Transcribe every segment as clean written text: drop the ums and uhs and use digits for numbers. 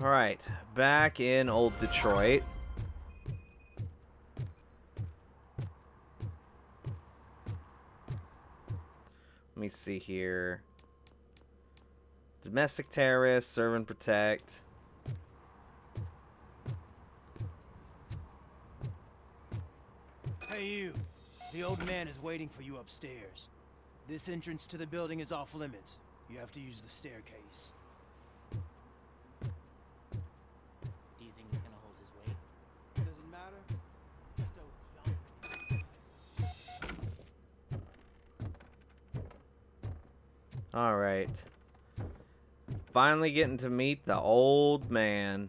Alright, back in old Detroit. Let me see here. Domestic terrorist, serve and protect. Hey you, the old man is waiting for you upstairs. This entrance to the building is off limits. You have to use the staircase. Do you think he's gonna hold his weight? Doesn't matter. Just don't jump. Alright. Finally getting to meet the old man.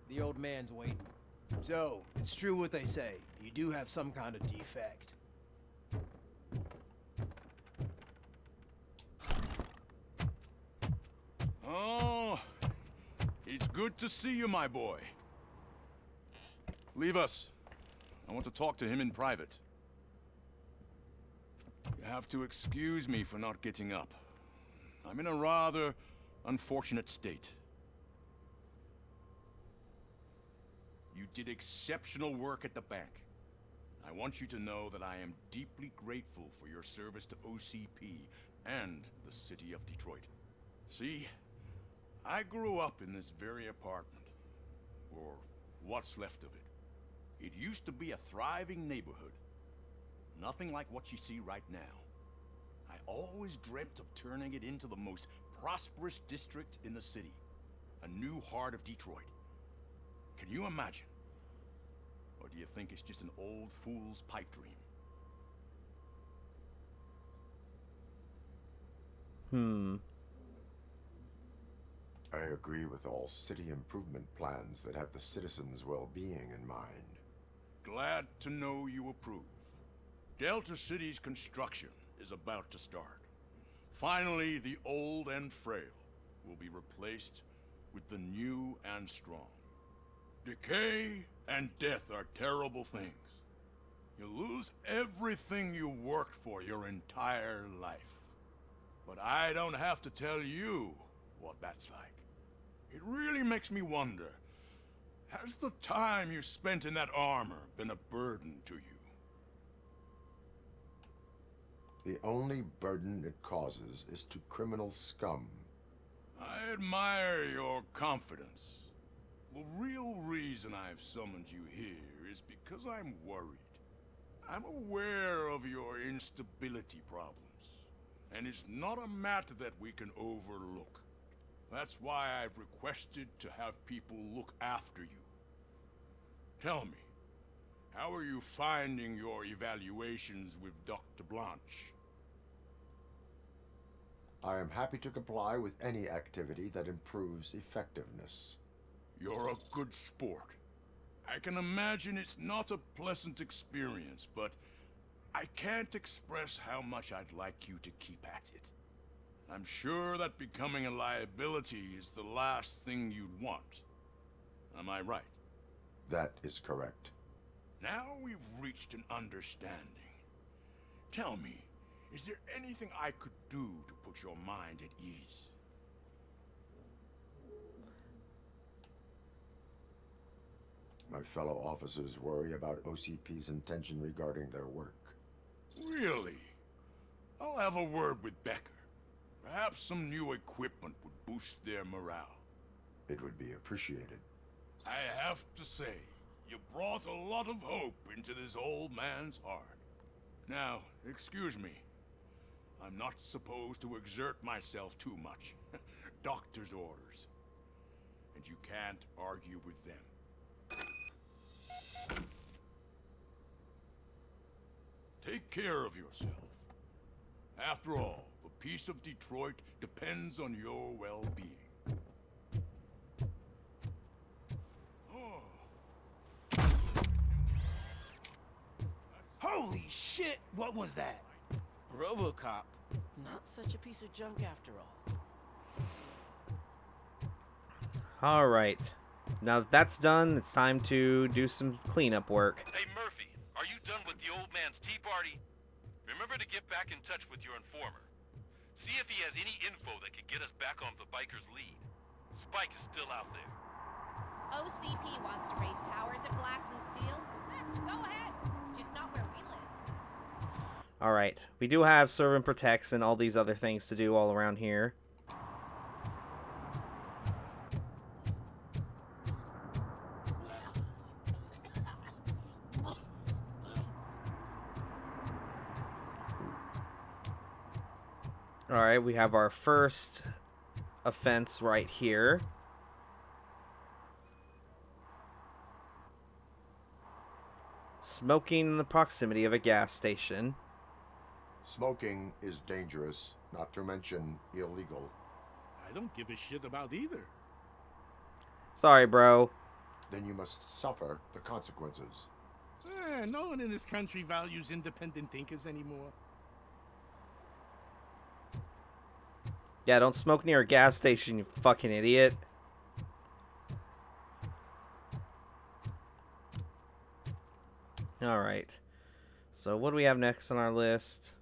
The old man's waiting. So, it's true what they say. You do have some kind of defect. Oh, it's good to see you, my boy. Leave us. I want to talk to him in private. You have to excuse me for not getting up. I'm in a rather unfortunate state. You did exceptional work at the bank. I want you to know that I am deeply grateful for your service to OCP and the city of Detroit. See, I grew up in this very apartment, or what's left of it. It used to be a thriving neighborhood. Nothing like what you see right now. I always dreamt of turning it into the most prosperous district in the city. A new heart of Detroit. Can you imagine? Or do you think it's just an old fool's pipe dream? I agree with all city improvement plans that have the citizens' well-being in mind. Glad to know you approve. Delta City's construction is about to start. Finally, the old and frail will be replaced with the new and strong. Decay and death are terrible things. You lose everything you worked for your entire life. But I don't have to tell you what that's like. It really makes me wonder, has the time you spent in that armor been a burden to you? The only burden it causes is to criminal scum. I admire your confidence. The real reason I've summoned you here is because I'm worried. I'm aware of your instability problems, and it's not a matter that we can overlook. That's why I've requested to have people look after you. Tell me, how are you finding your evaluations with Dr. Blanche? I am happy to comply with any activity that improves effectiveness. You're a good sport. I can imagine it's not a pleasant experience, but I can't express how much I'd like you to keep at it. I'm sure that becoming a liability is the last thing you'd want. Am I right? That is correct. Now we've reached an understanding. Tell me, is there anything I could do to put your mind at ease? My fellow officers worry about OCP's intention regarding their work. Really? I'll have a word with Becker. Perhaps some new equipment would boost their morale. It would be appreciated. I have to say, you brought a lot of hope into this old man's heart. Now, excuse me. I'm not supposed to exert myself too much. Doctor's orders. And you can't argue with them. Take care of yourself. After all, the peace of Detroit depends on your well-being. Holy shit! What was that? RoboCop. Not such a piece of junk after all. Alright. Now that that's done, it's time to do some cleanup work. Hey Murphy, are you done with the old man's tea party? Remember to get back in touch with your informer. See if he has any info that could get us back on the biker's lead. Spike is still out there. OCP wants to raise towers of glass and steel. Go ahead. Just not where we live. Alright, we do have serve and protects and all these other things to do all around here. Alright, we have our first offense right here. Smoking in the proximity of a gas station. Smoking is dangerous, not to mention illegal. I don't give a shit about either. Sorry, bro. Then you must suffer the consequences. No one in this country values independent thinkers anymore. Yeah, don't smoke near a gas station, you fucking idiot. Alright. So what do we have next on our list?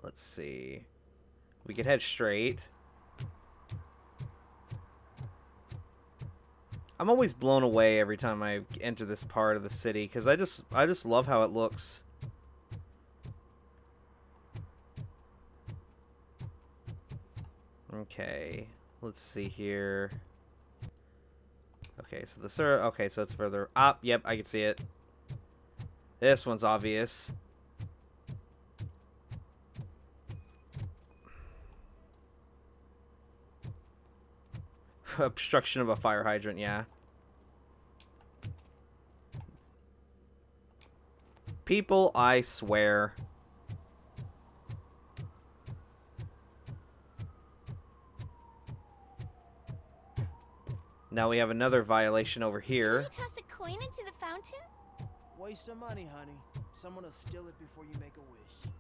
Let's see. We could head straight. I'm always blown away every time I enter this part of the city because I just love how it looks. Okay, let's see here. Okay, so okay, so it's further up. Yep, I can see it. This one's obvious. Obstruction of a fire hydrant, yeah. People, I swear. Now we have another violation over here. Can you toss a coin into the fountain? Waste of money, honey. Someone will steal it before you make a wish.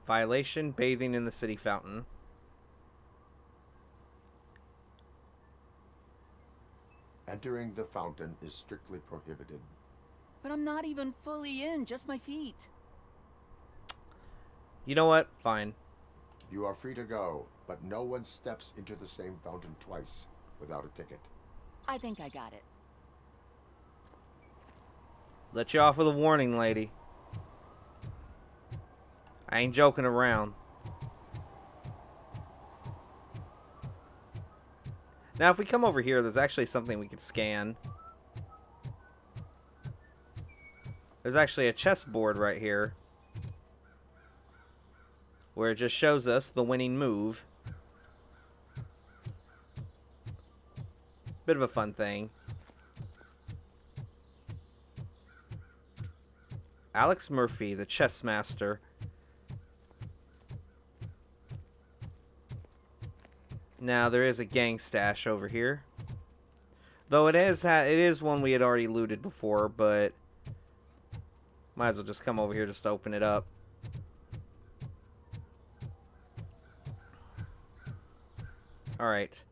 Violation, bathing in the city fountain. Entering the fountain is strictly prohibited. But I'm not even fully in, just my feet. You know what? Fine. You are free to go, but no one steps into the same fountain twice without a ticket. I think I got it. Let you off with a warning, lady. I ain't joking around. Now, if we come over here, there's actually something we could scan. There's actually a chessboard right here, where it just shows us the winning move. Bit of a fun thing. Alex Murphy, the chess master. Now there is a gang stash over here, though it is one we had already looted before, but might as well just come over here just to open it up. Alright.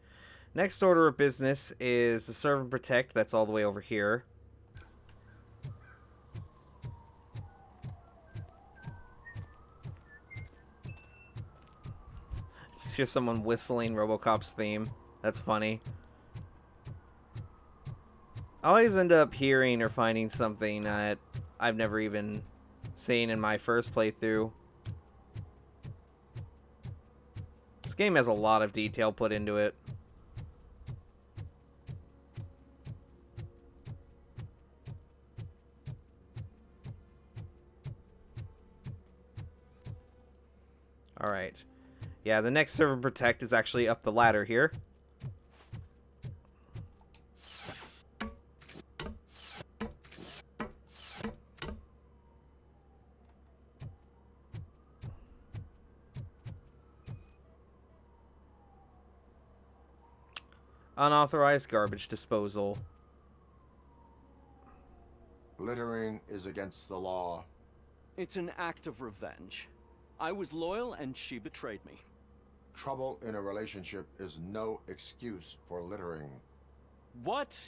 Next order of business is the serve and protect. That's all the way over here. Just hear someone whistling RoboCop's theme. That's funny. I always end up hearing or finding something that I've never even seen in my first playthrough. This game has a lot of detail put into it. Alright. Yeah, the next serve and protect is actually up the ladder here. Unauthorized garbage disposal. Littering is against the law. It's an act of revenge. I was loyal and she betrayed me. Trouble in a relationship is no excuse for littering. What?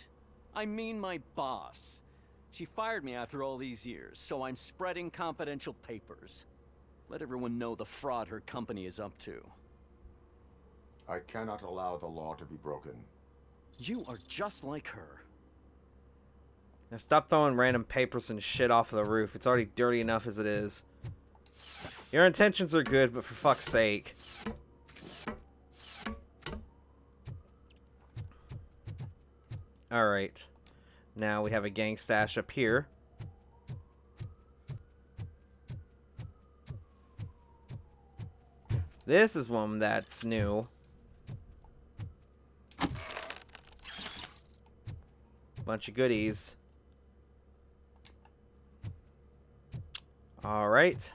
I mean my boss. She fired me after all these years, so I'm spreading confidential papers. Let everyone know the fraud her company is up to. I cannot allow the law to be broken. You are just like her. Now stop throwing random papers and shit off of the roof. It's already dirty enough as it is. Your intentions are good, but for fuck's sake. Alright. Now we have a gang stash up here. This is one that's new. Bunch of goodies. Alright.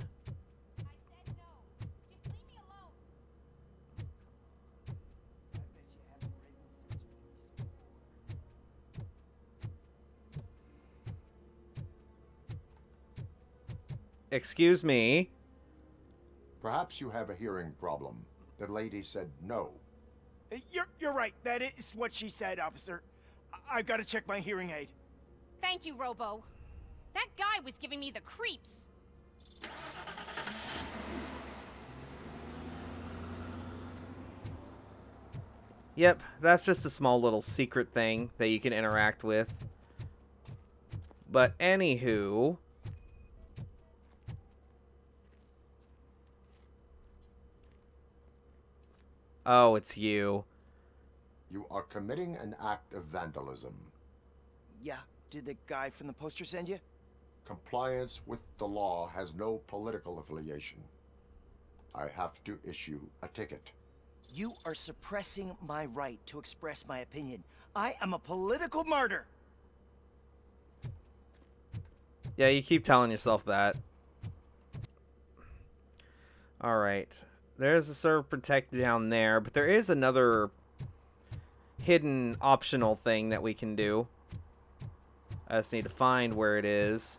Excuse me. Perhaps you have a hearing problem. The lady said no. You're right. That is what she said, officer. I've got to check my hearing aid. Thank you, Robo. That guy was giving me the creeps. Yep, that's just a small little secret thing that you can interact with. But anywho... Oh, it's you. You are committing an act of vandalism. Yeah, did the guy from the poster send you? Compliance with the law has no political affiliation. I have to issue a ticket. You are suppressing my right to express my opinion. I am a political martyr. Yeah, you keep telling yourself that. Alright. There's a server protect down there, but there is another hidden optional thing that we can do. I just need to find where it is.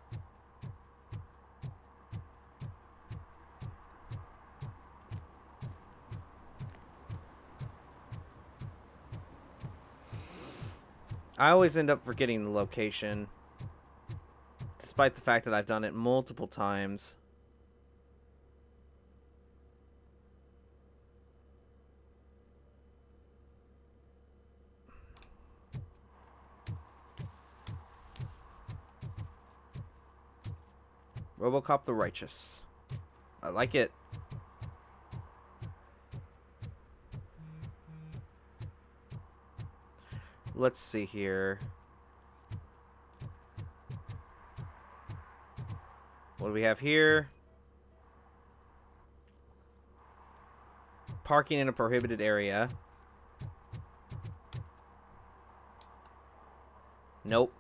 I always end up forgetting the location, despite the fact that I've done it multiple times. RoboCop the Righteous. I like it. Let's see here. What do we have here? Parking in a prohibited area. Nope.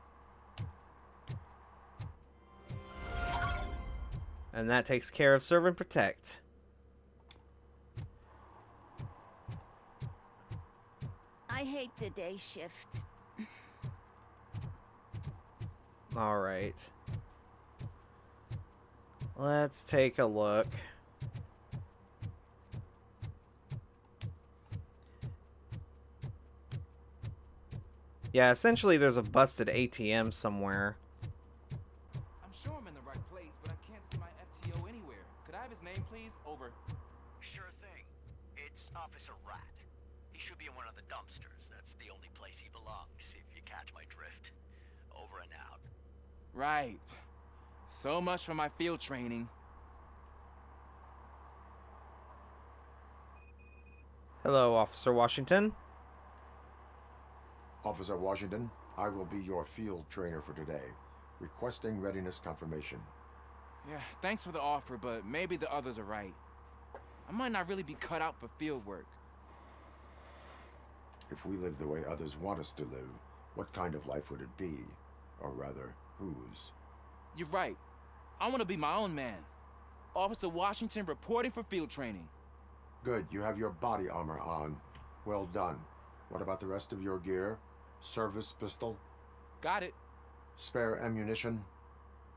And that takes care of serve and protect. I hate the day shift. All right. Let's take a look. Yeah, essentially there's a busted ATM somewhere. I'm sure I'm in the right place, but I can't see my FTO anywhere. Could I have his name, please? Over. Sure thing. It's Officer Rat. He should be in one of the dumpsters. That's the only place he belongs, if you catch my drift. Over and out. Right. So much for my field training. Hello, Officer Washington. Officer Washington, I will be your field trainer for today. Requesting readiness confirmation. Yeah, thanks for the offer, but maybe the others are right. I might not really be cut out for field work. If we live the way others want us to live, what kind of life would it be? Or rather, whose? You're right. I want to be my own man. Officer Washington reporting for field training. Good, you have your body armor on. Well done. What about the rest of your gear? Service pistol? Got it. Spare ammunition?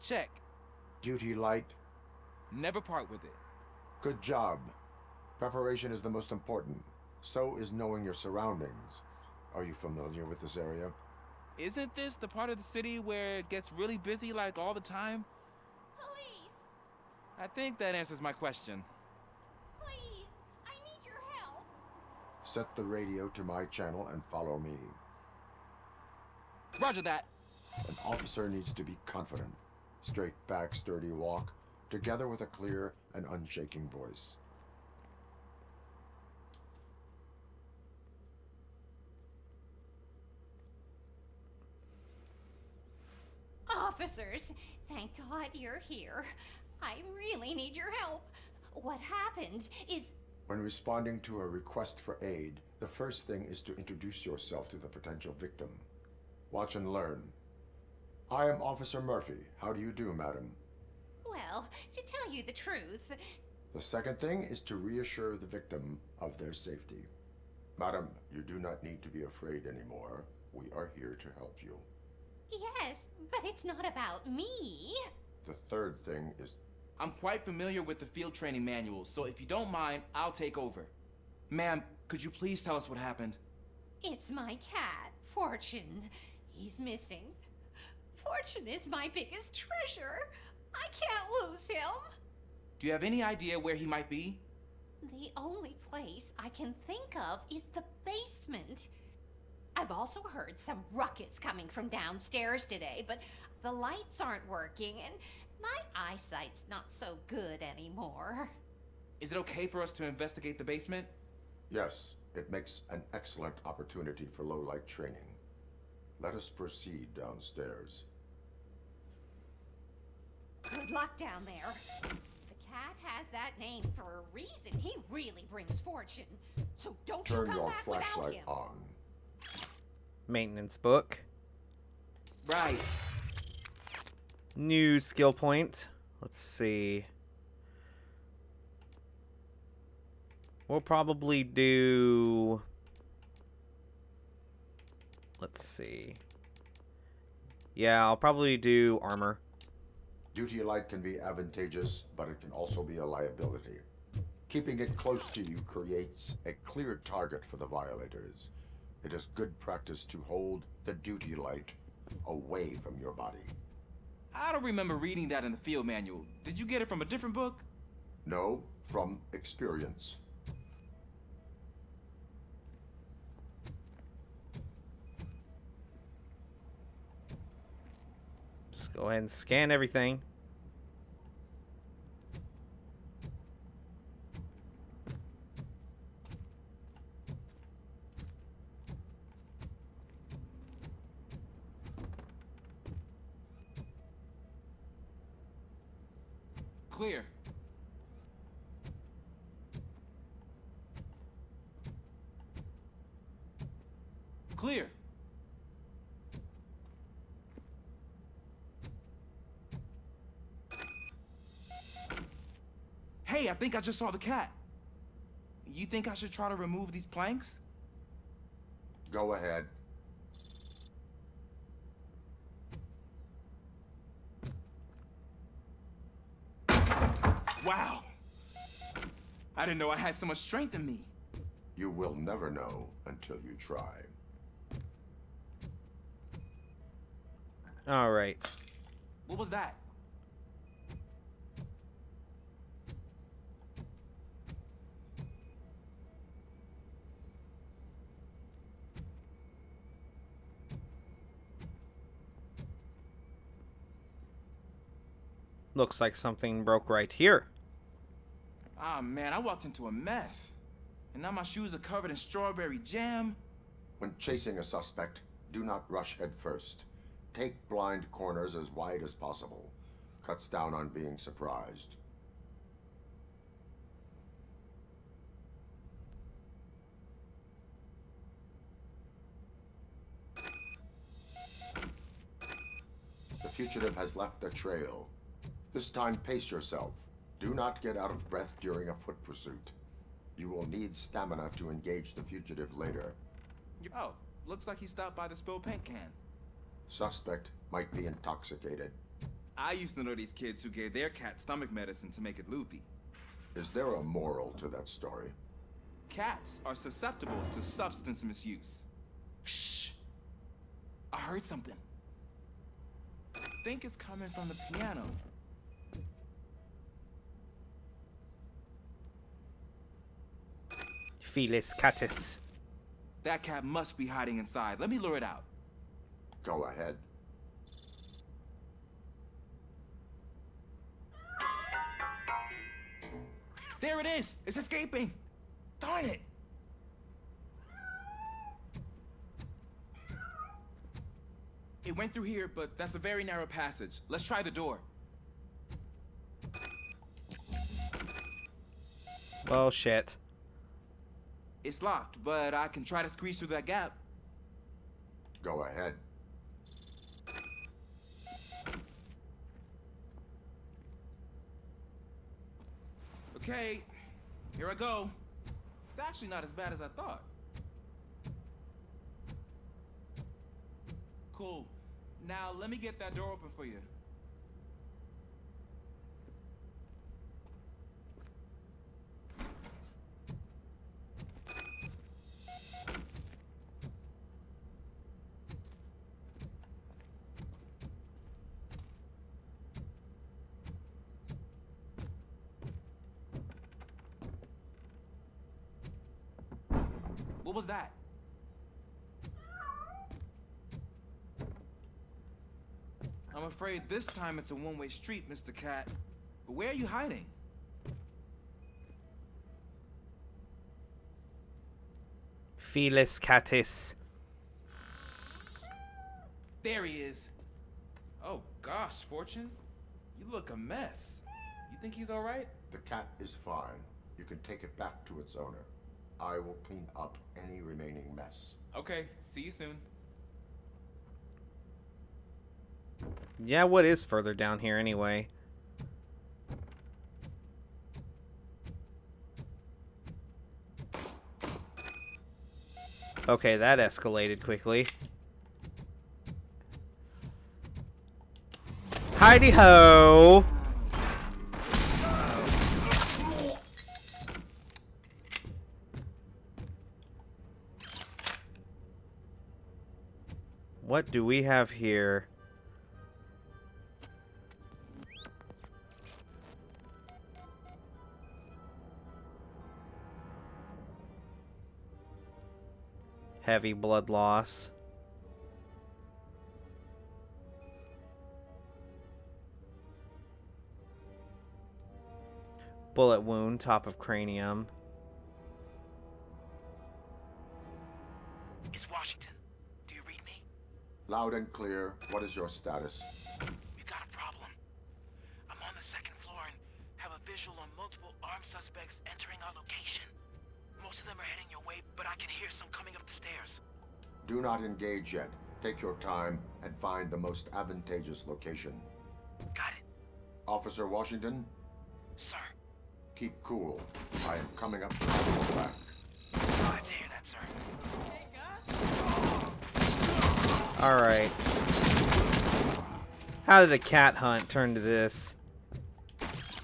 Check. Duty light? Never part with it. Good job. Preparation is the most important. So is knowing your surroundings. Are you familiar with this area? Isn't this the part of the city where it gets really busy like all the time? Police! I think that answers my question. Please! I need your help! Set the radio to my channel and follow me. Roger that. An officer needs to be confident. Straight back, sturdy walk, together with a clear and unshaking voice. Officers, thank God you're here. I really need your help. What happened is... When responding to a request for aid, the first thing is to introduce yourself to the potential victim. Watch and learn. I am Officer Murphy. How do you do, madam? Well, to tell you the truth... The second thing is to reassure the victim of their safety. Madam, you do not need to be afraid anymore. We are here to help you. Yes, but it's not about me. The third thing is... I'm quite familiar with the field training manuals, so if you don't mind, I'll take over. Ma'am, could you please tell us what happened? It's my cat, Fortune. He's missing. Fortune is my biggest treasure. I can't lose him. Do you have any idea where he might be? The only place I can think of is the basement. I've also heard some ruckus coming from downstairs today, but the lights aren't working and my eyesight's not so good anymore. Is it okay for us to investigate the basement? Yes, it makes an excellent opportunity for low-light training. Let us proceed downstairs. Good luck down there. The cat has that name for a reason. He really brings fortune. So don't you Turn come your back without flashlight him. on. Maintenance book. Right. New skill point. Let's see. We'll probably do... Let's see. Yeah, I'll probably do armor. Duty light can be advantageous, but it can also be a liability. Keeping it close to you creates a clear target for the violators. It is good practice to hold the duty light away from your body. I don't remember reading that in the field manual. Did you get it from a different book? No, from experience. Just go ahead and scan everything. Clear. Clear. Hey, I think I just saw the cat. You think I should try to remove these planks? Go ahead. Wow. I didn't know I had so much strength in me. You will never know until you try. All right. What was that? Looks like something broke right here. Ah, man, I walked into a mess. And now my shoes are covered in strawberry jam. When chasing a suspect, do not rush head first. Take blind corners as wide as possible. Cuts down on being surprised. The fugitive has left a trail. This time, pace yourself. Do not get out of breath during a foot pursuit. You will need stamina to engage the fugitive later. Oh, looks like he stopped by the spilled paint can. Suspect might be intoxicated. I used to know these kids who gave their cat stomach medicine to make it loopy. Is there a moral to that story? Cats are susceptible to substance misuse. Shh. I heard something. I think it's coming from the piano. Felis catus. That cat must be hiding inside. Let me lure it out. Go ahead. There it is! It's escaping! Darn it! It went through here, but that's a very narrow passage. Let's try the door. Well, shit. It's locked, but I can try to squeeze through that gap. Go ahead. Okay, here I go. It's actually not as bad as I thought. Cool. Now let me get that door open for you. What was that? I'm afraid this time it's a one-way street, Mr. Cat. But where are you hiding? Felis catus. There he is. Oh gosh, Fortune. You look a mess. You think he's all right? The cat is fine. You can take it back to its owner. I will clean up any remaining mess. Okay, see you soon. Yeah, what is further down here anyway? Okay, that escalated quickly. Heidi-ho! What do we have here? Heavy blood loss. Bullet wound, top of cranium. It's Washington. Do you read me? Loud and clear. What is your status? We got a problem. I'm on the second floor and have a visual on multiple armed suspects entering our location. Most of them are heading your way, but I can hear some coming up the stairs. Do not engage yet. Take your time and find the most advantageous location. Got it. Officer Washington? Sir. Keep cool. I am coming up to have your back. Glad to hear that, sir. Alright. How did a cat hunt turn to this?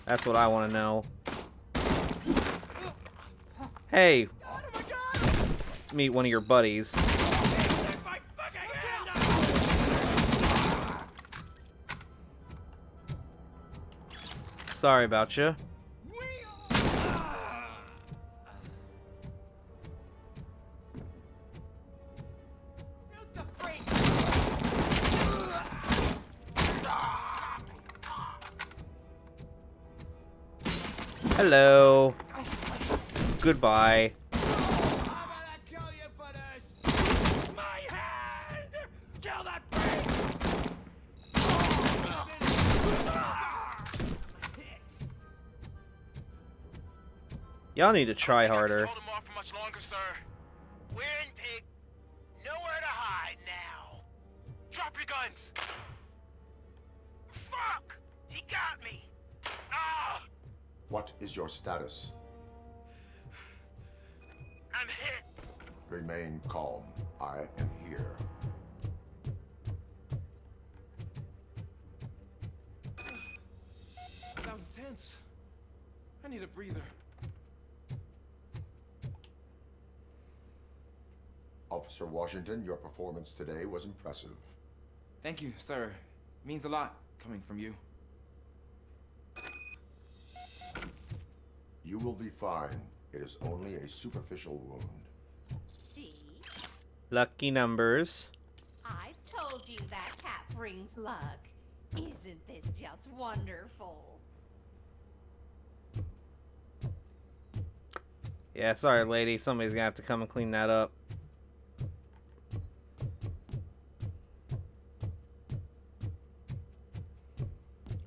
That's what I want to know. Hey! Meet one of your buddies. Sorry about you. Hello. Goodbye. Y'all need to try harder. Hold him off for much longer, sir. We're in, pig. Nowhere to hide now. Drop your guns. Fuck! He got me. Ah! What is your status? I'm hit. Remain calm. I am here. That was tense. I need a breather. Officer Washington, your performance today was impressive. Thank you, sir. Means a lot coming from you. You will be fine. It is only a superficial wound. See? Lucky numbers. I told you that cat brings luck. Isn't this just wonderful? Yeah, sorry, lady. Somebody's gonna have to come and clean that up.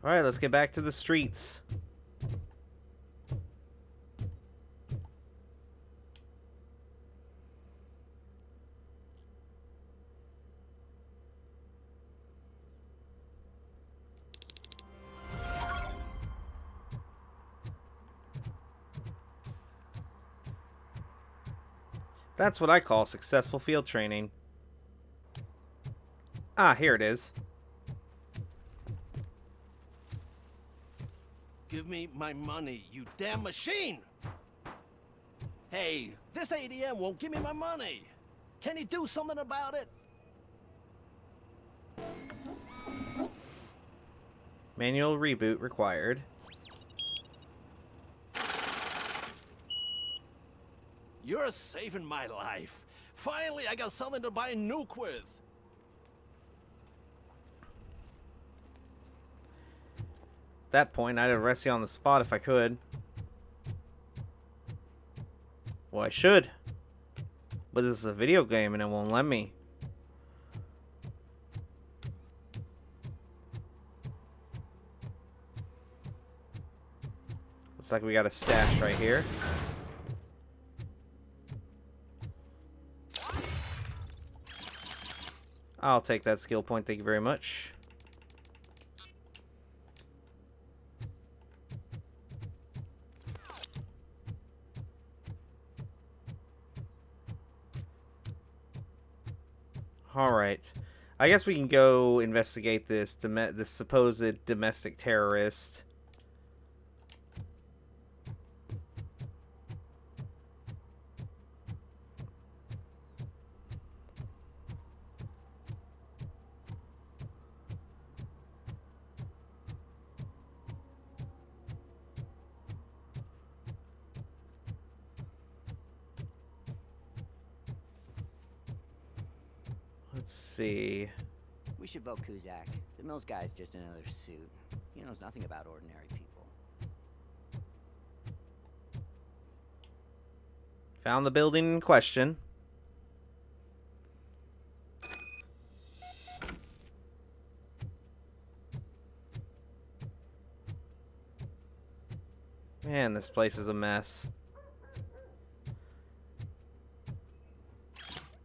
Alright, let's get back to the streets. That's what I call successful field training. Ah, here it is. Give me my money, you damn machine! Hey, this ADM won't give me my money. Can you do something about it? Manual reboot required. You're saving my life. Finally, I got something to buy a nuke with. At that point, I'd arrest you on the spot if I could. Well, I should. But this is a video game and it won't let me. Looks like we got a stash right here. I'll take that skill point, thank you very much. Alright. I guess we can go investigate this supposed domestic terrorist. Let's see. We should vote Kuzak. The Mills guy's just another suit. He knows nothing about ordinary people. Found the building in question. Man, this place is a mess.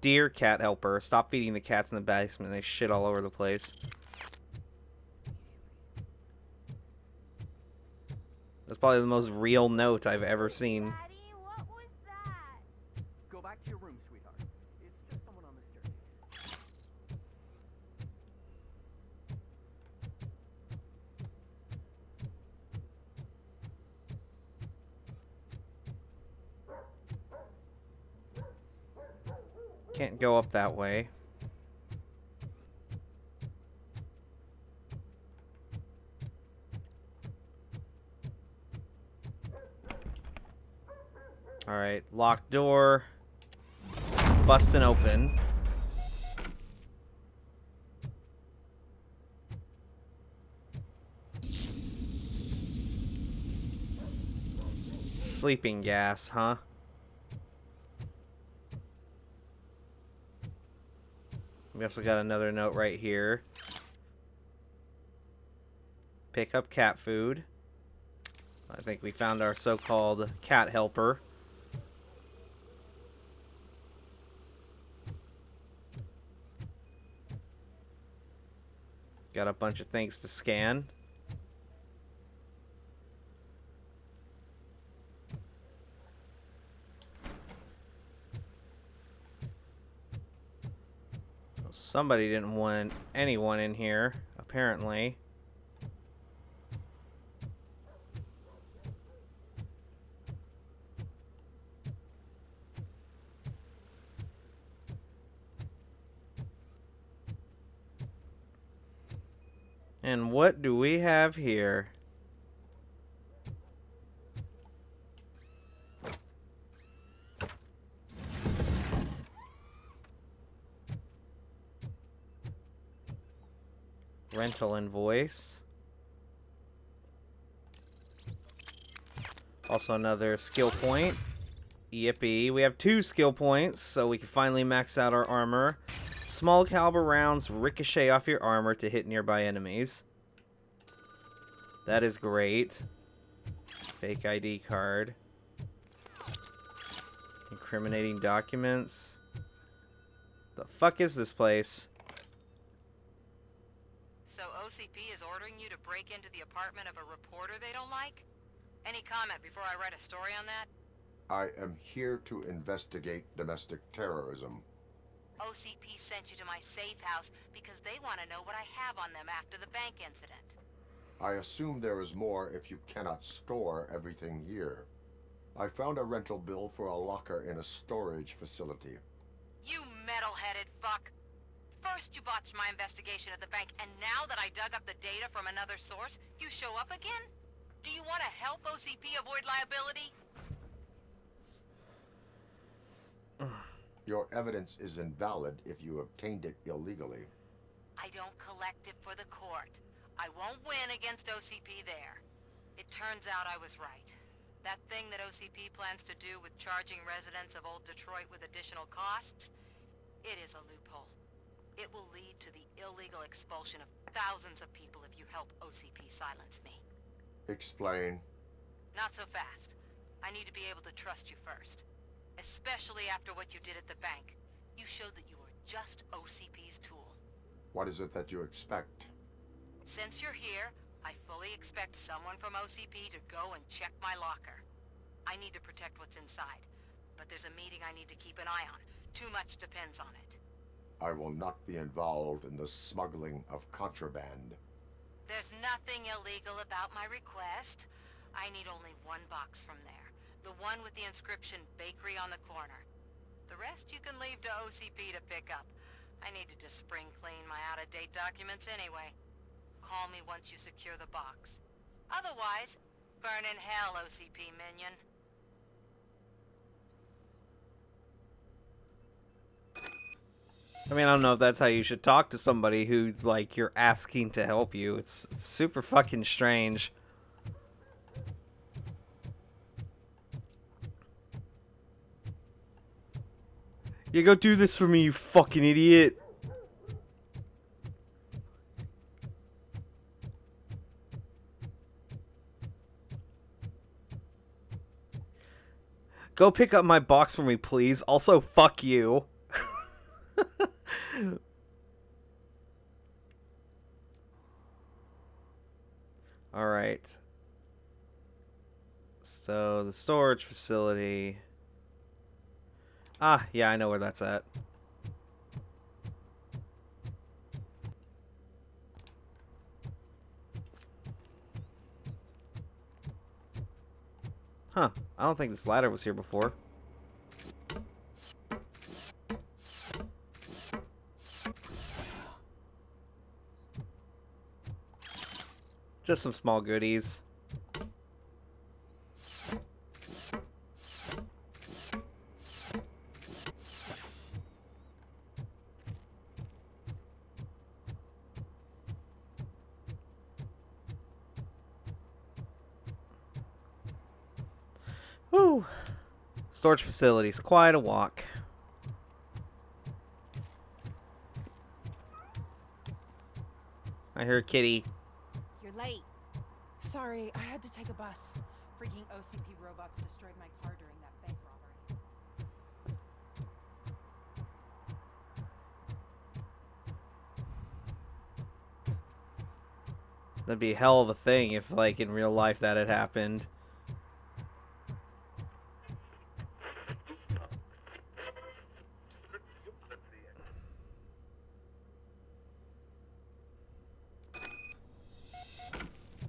Dear cat helper, stop feeding the cats in the basement. They shit all over the place. That's probably the most real note I've ever seen. Daddy, what was that? Go back to your room, sweetheart. It's just someone on the staircase. Can't go up that way. Alright, locked door. Busting open. Sleeping gas, huh? We also got another note right here. Pick up cat food. I think we found our so-called cat helper. Got a bunch of things to scan. Somebody didn't want anyone in here, apparently. And what do we have here? Rental invoice. Also another skill point. Yippee. We have 2 skill points, so we can finally max out our armor. Small caliber rounds ricochet off your armor to hit nearby enemies. That is great. Fake ID card. Incriminating documents. The fuck is this place? So OCP is ordering you to break into the apartment of a reporter they don't like? Any comment before I write a story on that? I am here to investigate domestic terrorism. OCP sent you to my safe house because they want to know what I have on them after the bank incident. I assume there is more if you cannot store everything here. I found a rental bill for a locker in a storage facility. You metal-headed fuck! First you botched my investigation at the bank, and now that I dug up the data from another source, you show up again? Do you want to help OCP avoid liability? Your evidence is invalid if you obtained it illegally. I don't collect it for the court. I won't win against OCP there. It turns out I was right. That thing that OCP plans to do with charging residents of Old Detroit with additional costs, it is a loophole. It will lead to the illegal expulsion of thousands of people if you help OCP silence me. Explain. Not so fast. I need to be able to trust you first. Especially after what you did at the bank. You showed that you were just OCP's tool. What is it that you expect? Since you're here, I fully expect someone from OCP to go and check my locker. I need to protect what's inside, but there's a meeting I need to keep an eye on. Too much depends on it. I will not be involved in the smuggling of contraband. There's nothing illegal about my request. I need only one box from there. The one with the inscription Bakery on the corner. The rest you can leave to OCP to pick up. I need to just spring clean my out-of-date documents anyway. Call me once you secure the box. Otherwise, burn in hell, OCP minion. I mean, I don't know if that's how you should talk to somebody who, like, you're asking to help you. It's super fucking strange. You go do this for me, you fucking idiot. Go pick up my box for me, please. Also, fuck you. Alright. So, the storage facility. Ah, yeah, I know where that's at. Huh. I don't think this ladder was here before. Just some small goodies. Woo! Storage facilities, quite a walk. I hear a kitty. You're late. Sorry, I had to take a bus. Freaking OCP robots destroyed my car during that bank robbery. That'd be a hell of a thing if, like, in real life that had happened.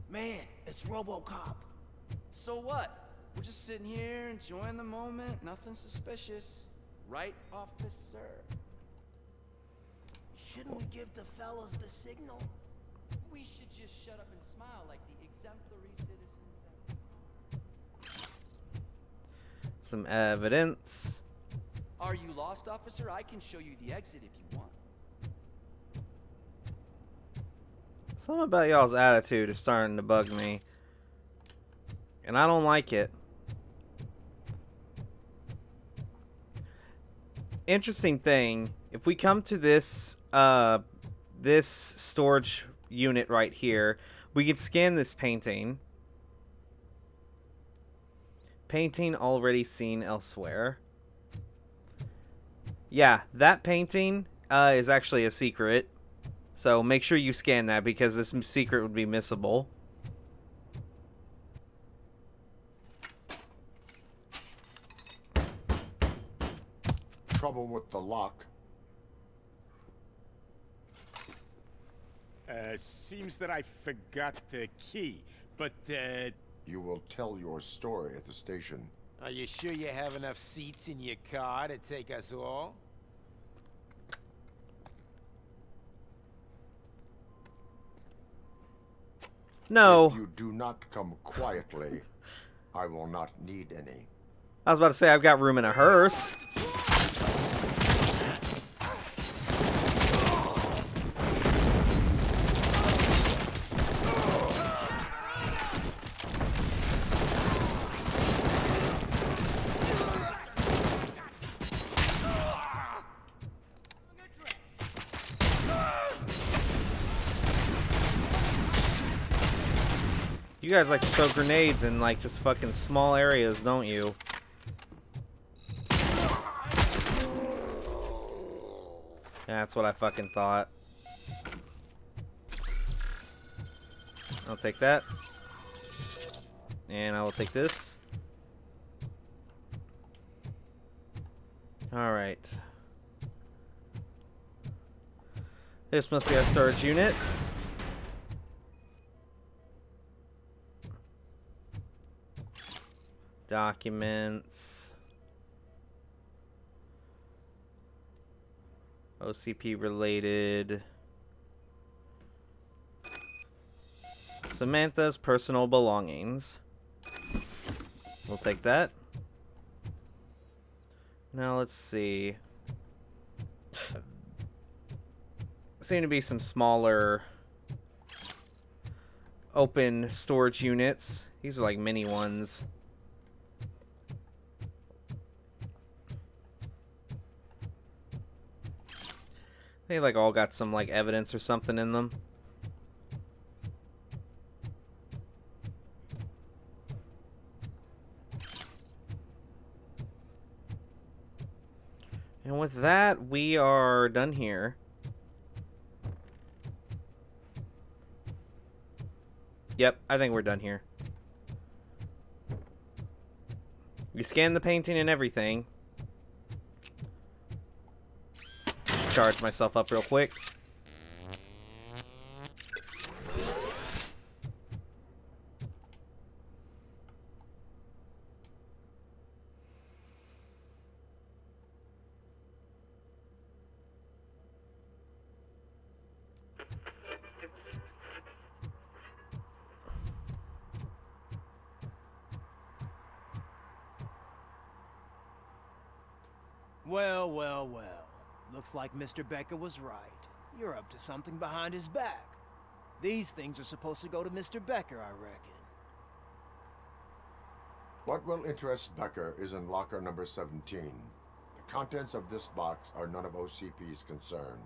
Man, it's RoboCop. So what? We're just sitting here enjoying the moment, nothing suspicious. Right, officer? Shouldn't we give the fellas the signal? We should just shut up and smile like the exemplary citizens that Some evidence. Are you lost, officer? I can show you the exit if you want. Something about y'all's attitude is starting to bug me. And I don't like it. Interesting thing, if we come to this this storage unit right here, we can scan this painting. Painting already seen elsewhere. Yeah, that painting is actually a secret. So make sure you scan that because this secret would be missable. Trouble with the lock. Seems that I forgot the key, but, You will tell your story at the station. Are you sure you have enough seats in your car to take us all? No. If you do not come quietly, I will not need any. I was about to say I've got room in a hearse. You guys like to throw grenades in like just fucking small areas, don't you? That's what I fucking thought. I'll take that. And I will take this. Alright. This must be our storage unit. Documents. OCP related. Samantha's personal belongings. We'll take that. Now let's see. Seem to be some smaller open storage units. These are like mini ones. They like all got some like evidence or something in them. And with that, we are done here. Yep, I think we're done here. We scanned the painting and everything. Charge myself up real quick. Well, well, well. Looks like Mr. Becker was right. You're up to something behind his back. These things are supposed to go to Mr. Becker, I reckon. What will interest Becker is in locker number 17. The contents of this box are none of OCP's concern.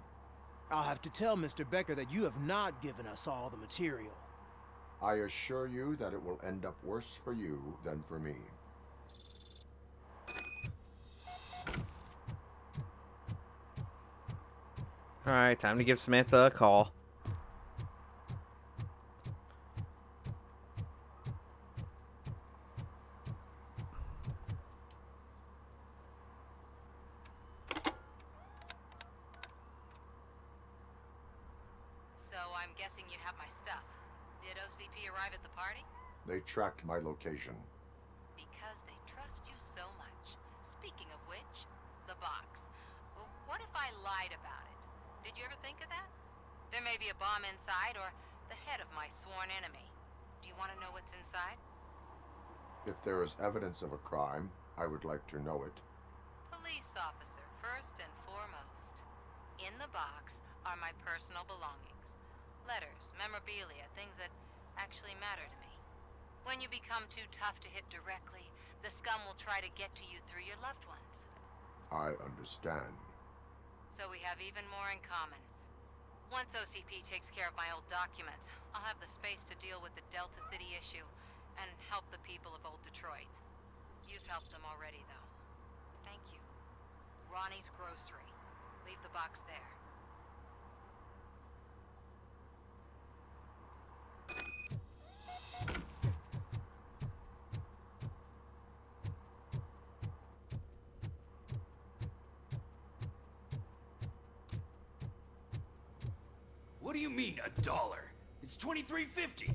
I'll have to tell Mr. Becker that you have not given us all the material. I assure you that it will end up worse for you than for me. Alright, time to give Samantha a call. So I'm guessing you have my stuff. Did OCP arrive at the party? They tracked my location. Because they trust you so much. Speaking of which, the box. Well, what if I lied about it? Did you ever think of that? There may be a bomb inside, or the head of my sworn enemy. Do you want to know what's inside? If there is evidence of a crime, I would like to know it. Police officer, first and foremost. In the box are my personal belongings. Letters, memorabilia, things that actually matter to me. When you become too tough to hit directly, the scum will try to get to you through your loved ones. I understand. So we have even more in common. Once OCP takes care of my old documents, I'll have the space to deal with the Delta City issue and help the people of Old Detroit. You've helped them already, though. Thank you. Ronnie's Grocery. Leave the box there. What do you mean, $1? It's $23.50.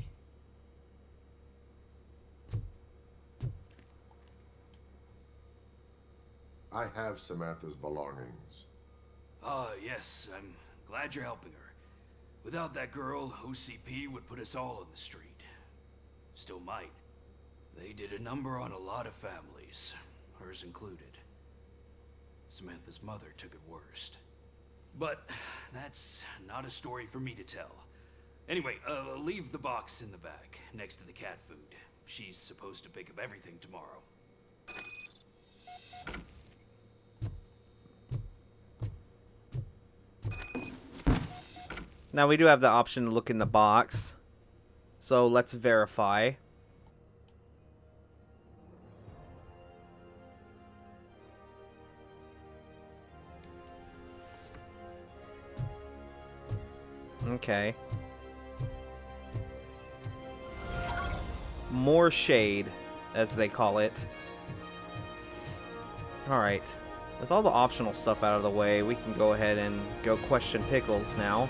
I have Samantha's belongings. Ah, yes, I'm glad you're helping her. Without that girl, OCP would put us all on the street. Still might. They did a number on a lot of families, hers included. Samantha's mother took it worst. But that's not a story for me to tell. Anyway, leave the box in the back, next to the cat food. She's supposed to pick up everything tomorrow. Now we do have the option to look in the box. So let's verify. Okay. More shade, as they call it. Alright. With all the optional stuff out of the way, we can go ahead and go question Pickles now.